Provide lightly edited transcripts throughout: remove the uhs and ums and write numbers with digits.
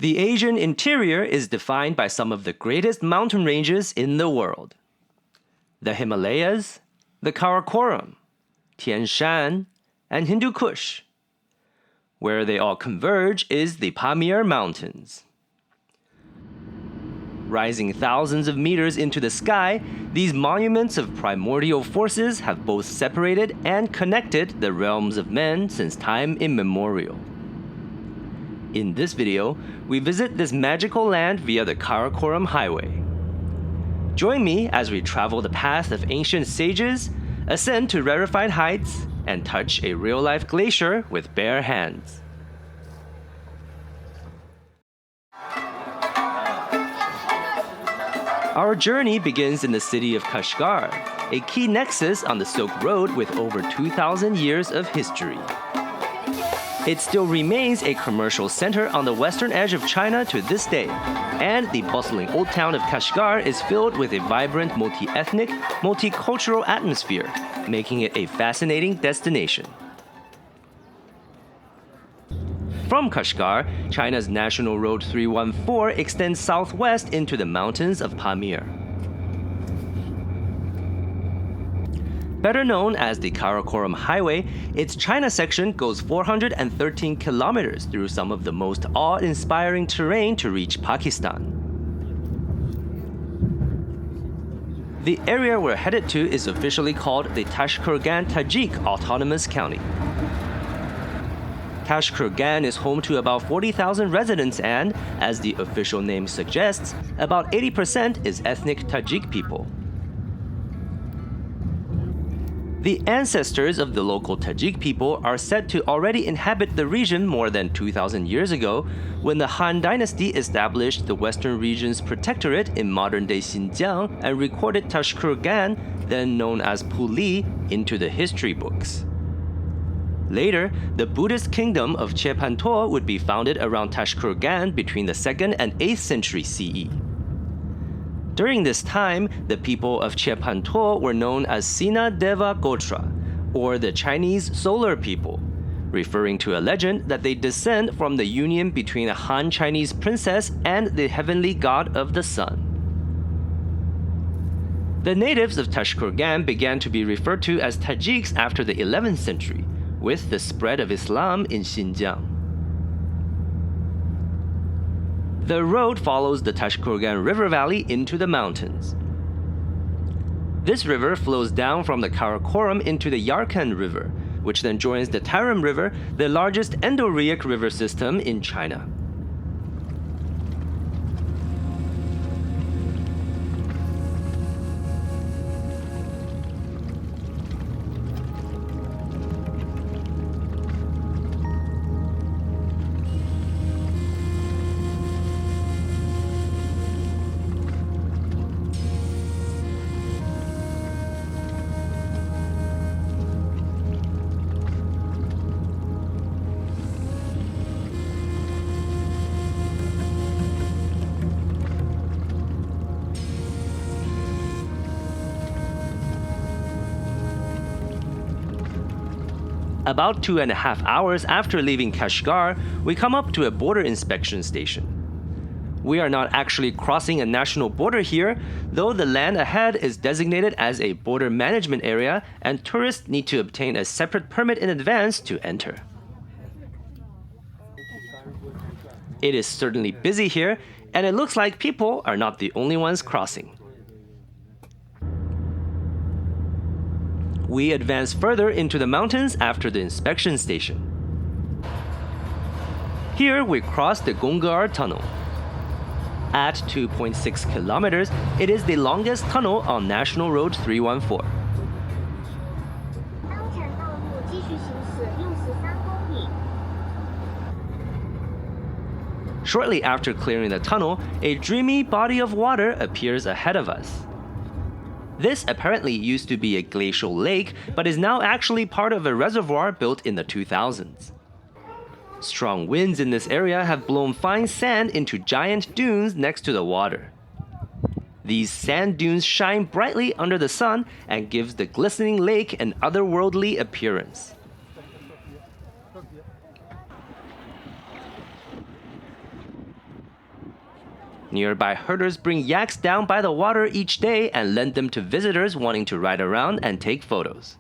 The Asian interior is defined by some of the greatest mountain ranges in the world. The Himalayas, the Karakoram, Tian Shan, and Hindu Kush. Where they all converge is the Pamir Mountains. Rising thousands of meters into the sky, these monuments of primordial forces have both separated and connected the realms of men since time immemorial. In this video, we visit this magical land via the Karakoram Highway. Join me as we travel the path of ancient sages, ascend to rarefied heights, and touch a real-life glacier with bare hands. Our journey begins in the city of Kashgar, a key nexus on the Silk Road with over 2,000 years of history. It still remains a commercial center on the western edge of China to this day, and the bustling old town of Kashgar is filled with a vibrant multi-ethnic, multicultural atmosphere, making it a fascinating destination. From Kashgar, China's National Road 314 extends southwest into the mountains of Pamir. Better known as the Karakoram Highway, its China section goes 413 kilometers through some of the most awe-inspiring terrain to reach Pakistan. The area we're headed to is officially called the Tashkurgan Tajik Autonomous County. Tashkurgan is home to about 40,000 residents and, as the official name suggests, about 80% is ethnic Tajik people. The ancestors of the local Tajik people are said to already inhabit the region more than 2,000 years ago, when the Han Dynasty established the western region's protectorate in modern-day Xinjiang and recorded Tashkurgan, then known as Puli, into the history books. Later, the Buddhist kingdom of Chepanto would be founded around Tashkurgan between the 2nd and 8th century CE. During this time, the people of Chepanto were known as Sina Deva Gotra, or the Chinese solar people, referring to a legend that they descend from the union between a Han Chinese princess and the heavenly god of the sun. The natives of Tashkurgan began to be referred to as Tajiks after the 11th century, with the spread of Islam in Xinjiang. The road follows the Tashkurgan River Valley into the mountains. This river flows down from the Karakoram into the Yarkand River, which then joins the Tarim River, the largest endorheic river system in China. About 2.5 hours after leaving Kashgar, we come up to a border inspection station. We are not actually crossing a national border here, though the land ahead is designated as a border management area and tourists need to obtain a separate permit in advance to enter. It is certainly busy here, and it looks like people are not the only ones crossing. We advance further into the mountains after the inspection station. Here we cross the Gongar Tunnel. At 2.6 kilometers, it is the longest tunnel on National Road 314. Shortly after clearing the tunnel, a dreamy body of water appears ahead of us. This apparently used to be a glacial lake, but is now actually part of a reservoir built in the 2000s. Strong winds in this area have blown fine sand into giant dunes next to the water. These sand dunes shine brightly under the sun and gives the glistening lake an otherworldly appearance. Nearby herders bring yaks down by the water each day and lend them to visitors wanting to ride around and take photos.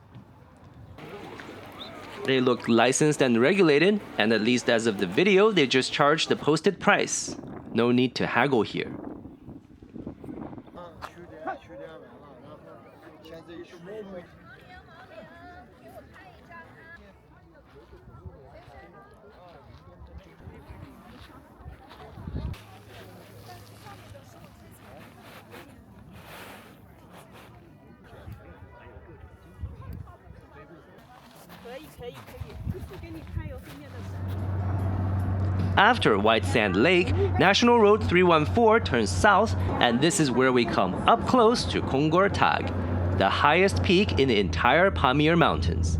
They look licensed and regulated, and at least as of the video, they just charge the posted price. No need to haggle here. After White Sand Lake, National Road 314 turns south, and this is where we come up close to Khunjerab, the highest peak in the entire Pamir Mountains.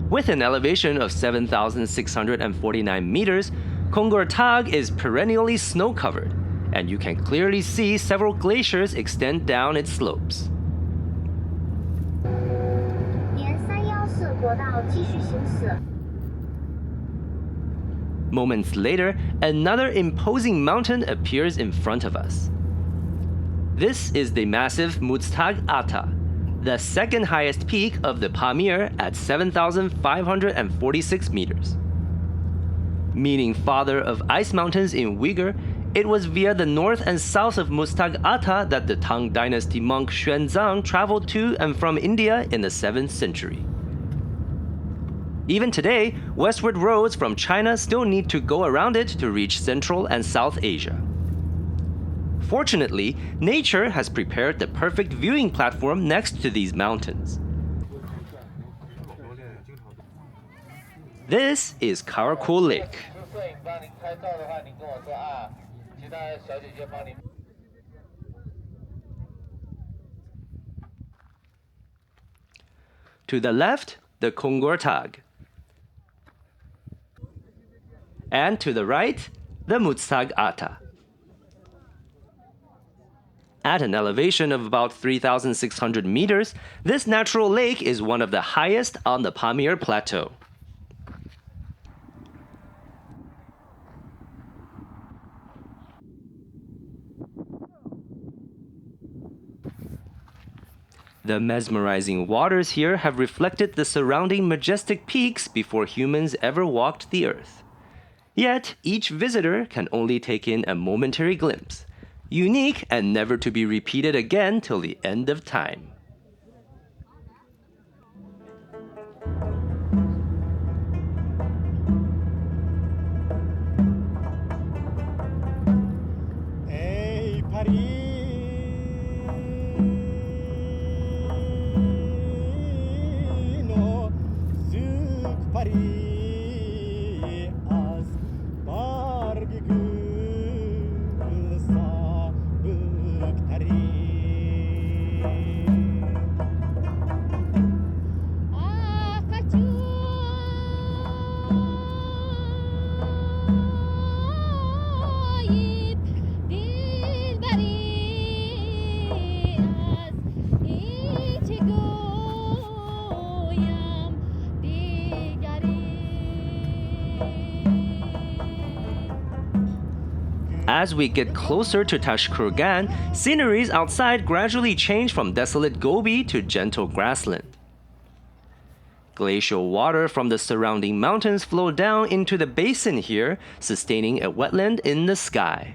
With an elevation of 7,649 meters, Khunjerab is perennially snow-covered, and you can clearly see several glaciers extend down its slopes. Moments later, another imposing mountain appears in front of us. This is the massive Muztagh, the second highest peak of the Pamir at 7,546 meters. Meaning father of ice mountains in Uyghur, it was via the north and south of Muztagh that the Tang dynasty monk Xuanzang traveled to and from India in the 7th century. Even today, westward roads from China still need to go around it to reach Central and South Asia. Fortunately, nature has prepared the perfect viewing platform next to these mountains. This is Karakul Lake. To the left, the Khunjerab. And to the right, the Muztagh. At an elevation of about 3,600 meters, this natural lake is one of the highest on the Pamir Plateau. The mesmerizing waters here have reflected the surrounding majestic peaks before humans ever walked the earth. Yet, each visitor can only take in a momentary glimpse, unique and never to be repeated again till the end of time. As we get closer to Tashkurgan, sceneries outside gradually change from desolate Gobi to gentle grassland. Glacial water from the surrounding mountains flow down into the basin here, sustaining a wetland in the sky.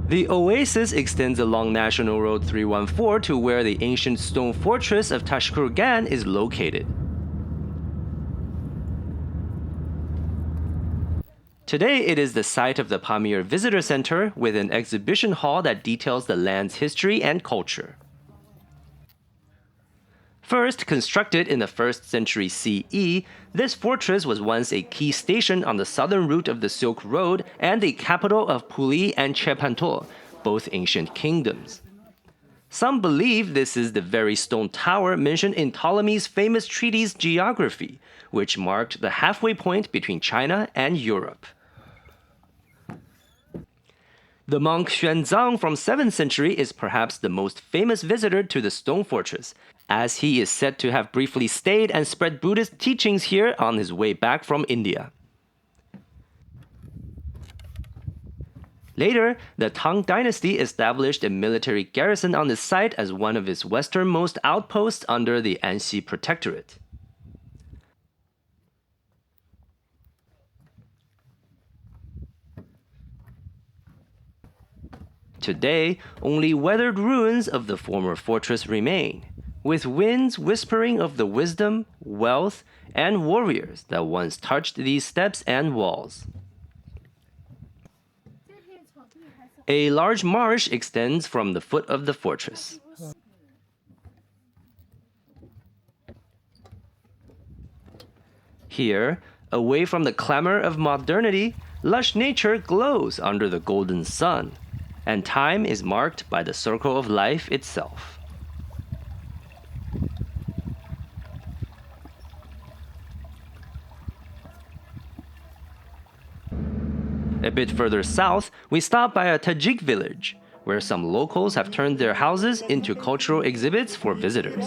The oasis extends along National Road 314 to where the ancient stone fortress of Tashkurgan is located. Today, it is the site of the Pamir Visitor Center with an exhibition hall that details the land's history and culture. First constructed in the 1st century CE, this fortress was once a key station on the southern route of the Silk Road and the capital of Puli and Chepanto, both ancient kingdoms. Some believe this is the very stone tower mentioned in Ptolemy's famous treatise Geography, which marked the halfway point between China and Europe. The monk Xuanzang from 7th century is perhaps the most famous visitor to the stone fortress, as he is said to have briefly stayed and spread Buddhist teachings here on his way back from India. Later, the Tang dynasty established a military garrison on the site as one of its westernmost outposts under the Anxi Protectorate. Today, only weathered ruins of the former fortress remain, with winds whispering of the wisdom, wealth, and warriors that once touched these steps and walls. A large marsh extends from the foot of the fortress. Here, away from the clamor of modernity, lush nature glows under the golden sun, and time is marked by the circle of life itself. A bit further south, we stop by a Tajik village, where some locals have turned their houses into cultural exhibits for visitors.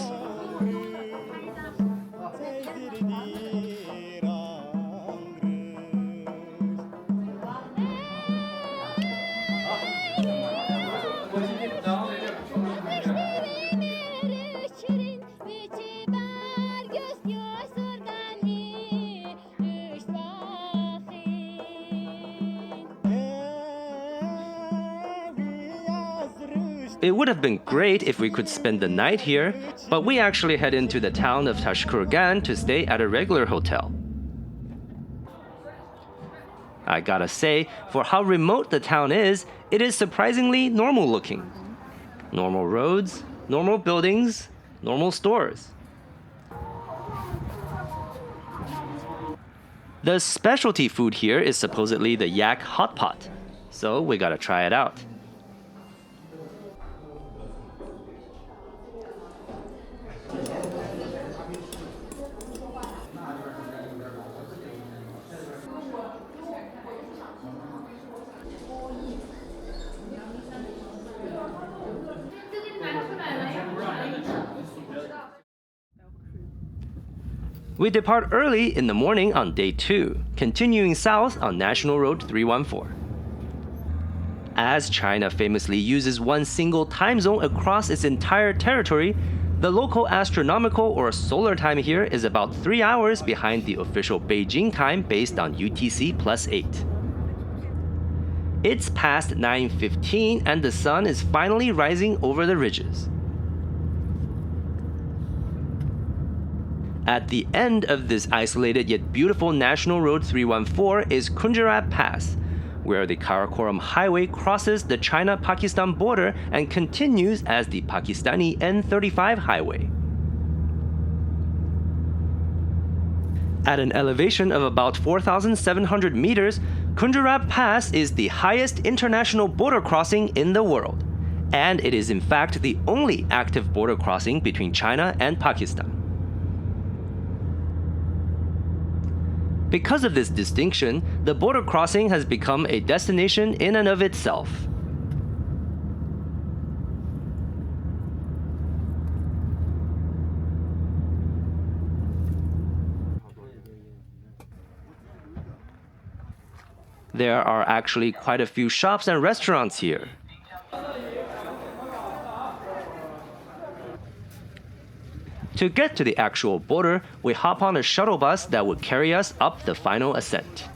It would have been great if we could spend the night here, but we actually head into the town of Tashkurgan to stay at a regular hotel. I gotta say, for how remote the town is, it is surprisingly normal looking. Normal roads, normal buildings, normal stores. The specialty food here is supposedly the yak hot pot, so we gotta try it out. We depart early in the morning on day 2, continuing south on National Road 314. As China famously uses one single time zone across its entire territory, the local astronomical or solar time here is about 3 hours behind the official Beijing time based on UTC +8. It's past 9:15 and the sun is finally rising over the ridges. At the end of this isolated yet beautiful National Road 314 is Khunjerab Pass, where the Karakoram Highway crosses the China-Pakistan border and continues as the Pakistani N35 highway. At an elevation of about 4,700 meters, Khunjerab Pass is the highest international border crossing in the world, and it is in fact the only active border crossing between China and Pakistan. Because of this distinction, the border crossing has become a destination in and of itself. There are actually quite a few shops and restaurants here. To get to the actual border, we hop on a shuttle bus that would carry us up the final ascent.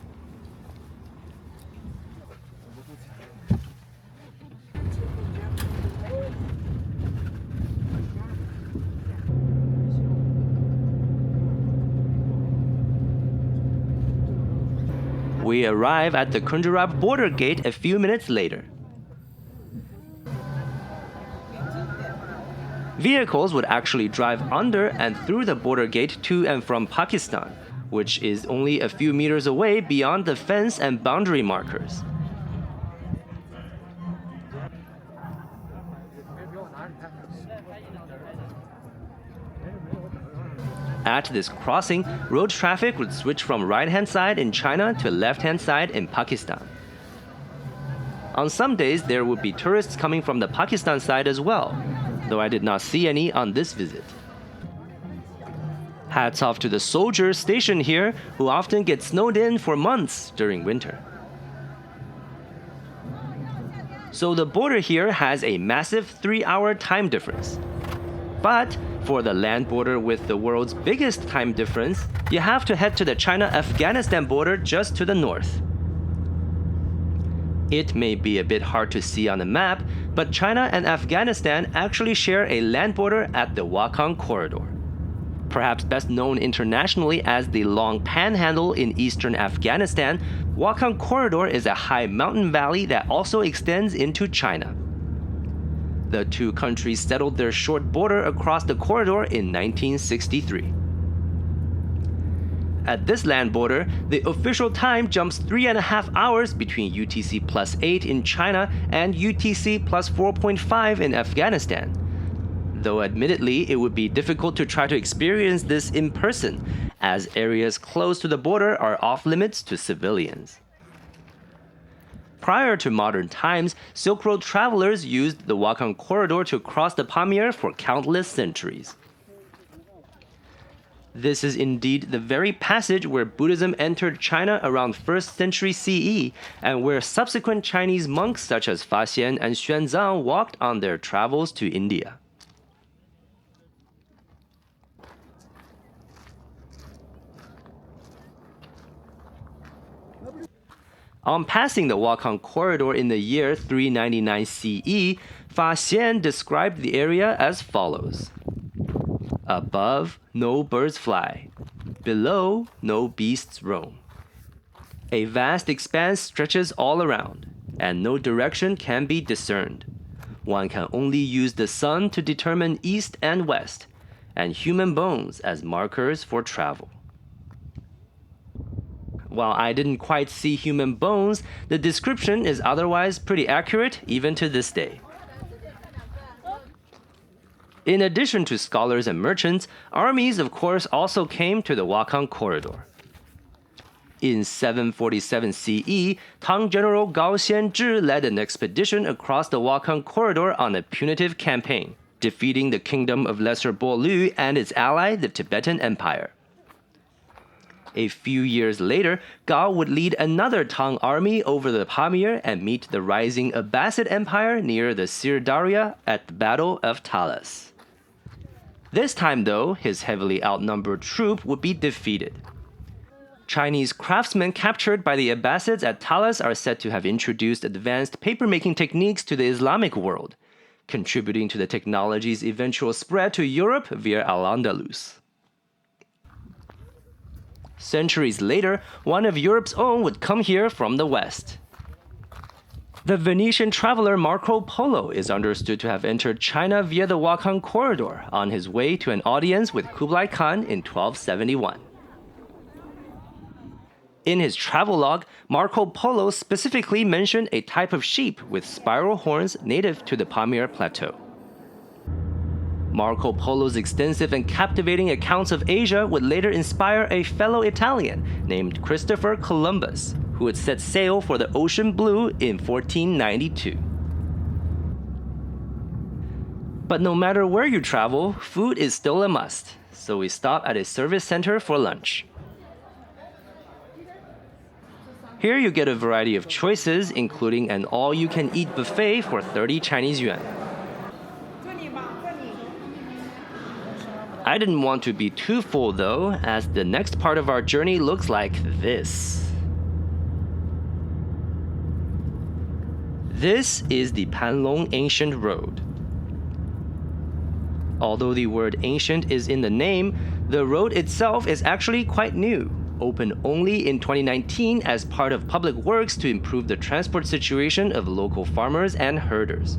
We arrive at the Khunjerab border gate a few minutes later. Vehicles would actually drive under and through the border gate to and from Pakistan, which is only a few meters away beyond the fence and boundary markers. At this crossing, road traffic would switch from right-hand side in China to left-hand side in Pakistan. On some days, there would be tourists coming from the Pakistan side as well, though I did not see any on this visit. Hats off to the soldiers stationed here, who often get snowed in for months during winter. So the border here has a massive 3-hour time difference. But for the land border with the world's biggest time difference, you have to head to the China-Afghanistan border just to the north. It may be a bit hard to see on the map, but China and Afghanistan actually share a land border at the Wakhan Corridor. Perhaps best known internationally as the Long Panhandle in eastern Afghanistan, Wakhan Corridor is a high mountain valley that also extends into China. The two countries settled their short border across the corridor in 1963. At this land border, the official time jumps 3.5 hours between UTC plus 8 in China and UTC plus 4.5 in Afghanistan. Though admittedly, it would be difficult to try to experience this in person, as areas close to the border are off-limits to civilians. Prior to modern times, Silk Road travelers used the Wakhan Corridor to cross the Pamir for countless centuries. This is indeed the very passage where Buddhism entered China around 1st century CE, and where subsequent Chinese monks such as Fa Xian and Xuanzang walked on their travels to India. On passing the Wakhan Corridor in the year 399 CE, Fa Xian described the area as follows. Above, no birds fly. Below, no beasts roam. A vast expanse stretches all around, and no direction can be discerned. One can only use the sun to determine east and west, and human bones as markers for travel. While I didn't quite see human bones, the description is otherwise pretty accurate even to this day. In addition to scholars and merchants, armies of course also came to the Wakhan Corridor. In 747 CE, Tang General Gao Xianzhi led an expedition across the Wakhan Corridor on a punitive campaign, defeating the kingdom of Lesser Bolu and its ally, the Tibetan Empire. A few years later, Gao would lead another Tang army over the Pamir and meet the rising Abbasid Empire near the Sir Daria at the Battle of Talas. This time, though, his heavily outnumbered troop would be defeated. Chinese craftsmen captured by the Abbasids at Talas are said to have introduced advanced papermaking techniques to the Islamic world, contributing to the technology's eventual spread to Europe via Al-Andalus. Centuries later, one of Europe's own would come here from the west. The Venetian traveler Marco Polo is understood to have entered China via the Wakhan Corridor on his way to an audience with Kublai Khan in 1271. In his travelogue, Marco Polo specifically mentioned a type of sheep with spiral horns native to the Pamir Plateau. Marco Polo's extensive and captivating accounts of Asia would later inspire a fellow Italian named Christopher Columbus, who would set sail for the ocean blue in 1492. But no matter where you travel, food is still a must, so we stop at a service center for lunch. Here you get a variety of choices, including an all-you-can-eat buffet for 30 Chinese yuan. I didn't want to be too full though, as the next part of our journey looks like this. This is the Panlong Ancient Road. Although the word ancient is in the name, the road itself is actually quite new, opened only in 2019 as part of public works to improve the transport situation of local farmers and herders.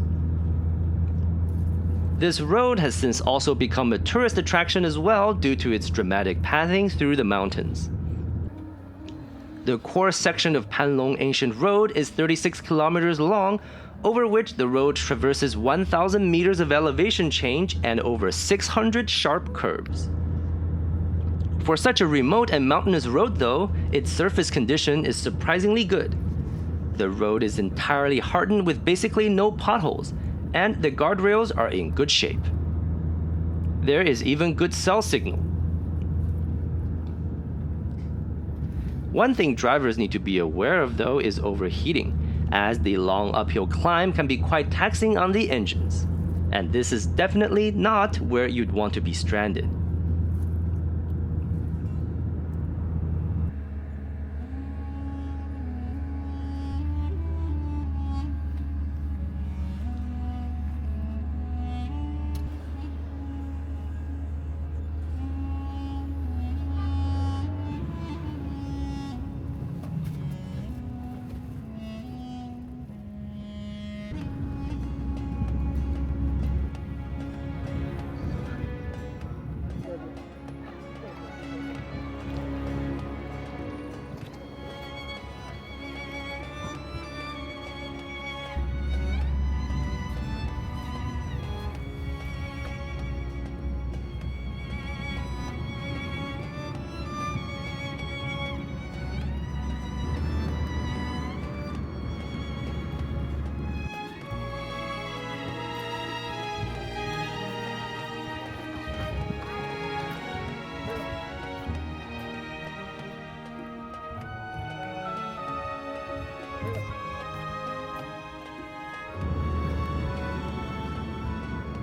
This road has since also become a tourist attraction as well due to its dramatic pathing through the mountains. The core section of Panlong Ancient Road is 36 kilometers long, over which the road traverses 1,000 meters of elevation change and over 600 sharp curves. For such a remote and mountainous road though, its surface condition is surprisingly good. The road is entirely hardened with basically no potholes, and the guardrails are in good shape. There is even good cell signal. One thing drivers need to be aware of though is overheating, as the long uphill climb can be quite taxing on the engines. And this is definitely not where you'd want to be stranded.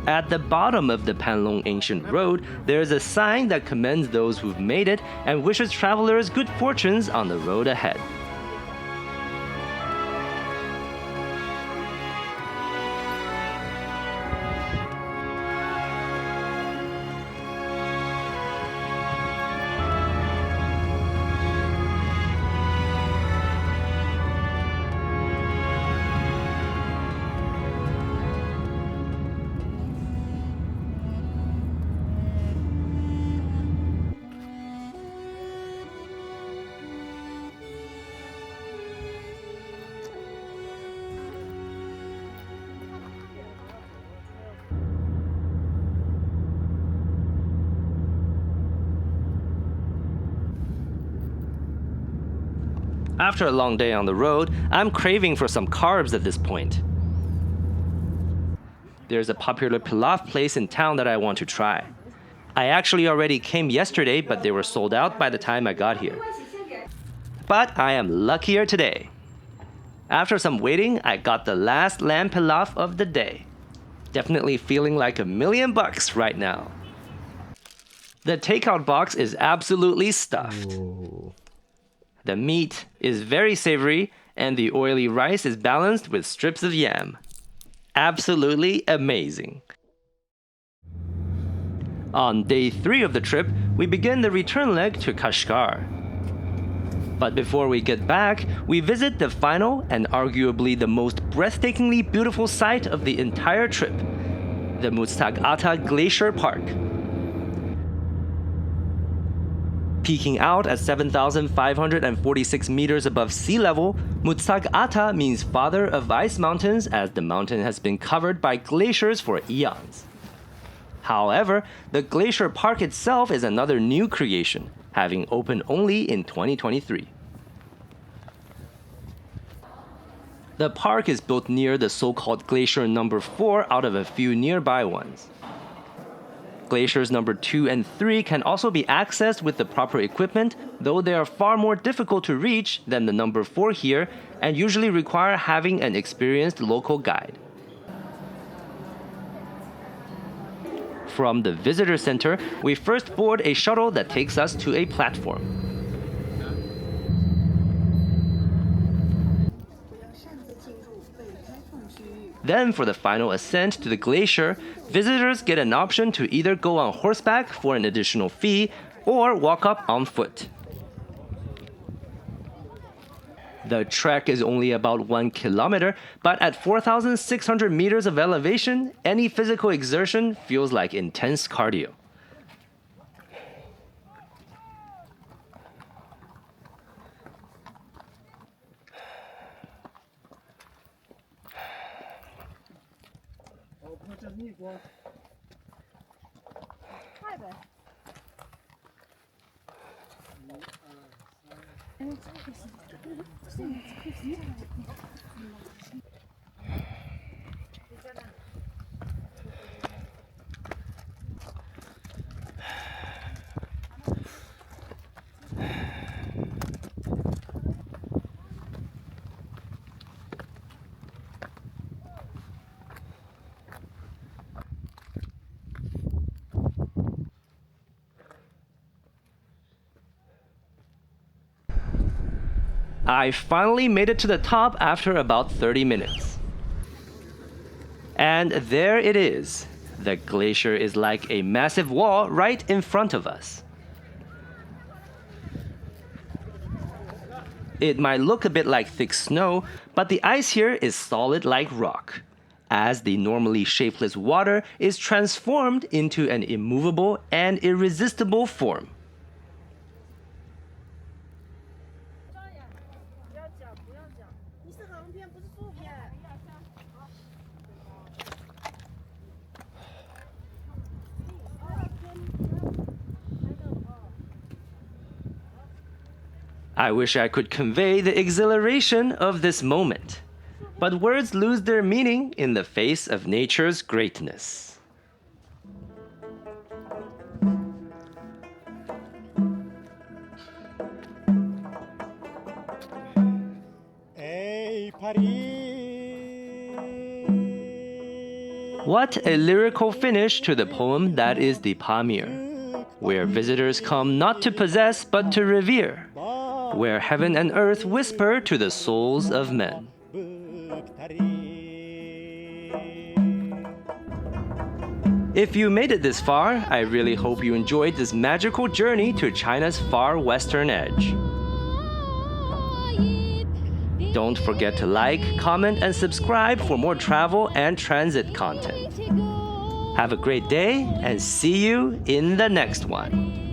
At the bottom of the Panlong Ancient Road, there is a sign that commends those who've made it and wishes travelers good fortunes on the road ahead. After a long day on the road, I'm craving for some carbs at this point. There's a popular pilaf place in town that I want to try. I actually already came yesterday, but they were sold out by the time I got here. But I am luckier today. After some waiting, I got the last lamb pilaf of the day. Definitely feeling like $1,000,000 right now. The takeout box is absolutely stuffed. Ooh. The meat is very savory, and the oily rice is balanced with strips of yam. Absolutely amazing. On day 3 of the trip, we begin the return leg to Kashgar. But before we get back, we visit the final and arguably the most breathtakingly beautiful site of the entire trip, the Muztagh Glacier Park. Peaking out at 7,546 meters above sea level, Muztagh means father of ice mountains, as the mountain has been covered by glaciers for eons. However, the glacier park itself is another new creation, having opened only in 2023. The park is built near the so-called Glacier number 4 out of a few nearby ones. Glaciers number 2 and 3 can also be accessed with the proper equipment, though they are far more difficult to reach than the number 4 here and usually require having an experienced local guide. From the visitor center, we first board a shuttle that takes us to a platform. Then, for the final ascent to the glacier, visitors get an option to either go on horseback for an additional fee or walk up on foot. The trek is only about 1 kilometer, but at 4,600 meters of elevation, any physical exertion feels like intense cardio. I finally made it to the top after about 30 minutes. And there it is. The glacier is like a massive wall right in front of us. It might look a bit like thick snow, but the ice here is solid like rock, as the normally shapeless water is transformed into an immovable and irresistible form. I wish I could convey the exhilaration of this moment, but words lose their meaning in the face of nature's greatness. What a lyrical finish to the poem that is the Pamir, where visitors come not to possess but to revere, where heaven and earth whisper to the souls of men. If you made it this far, I really hope you enjoyed this magical journey to China's far western edge. Don't forget to like, comment, and subscribe for more travel and transit content. Have a great day and see you in the next one.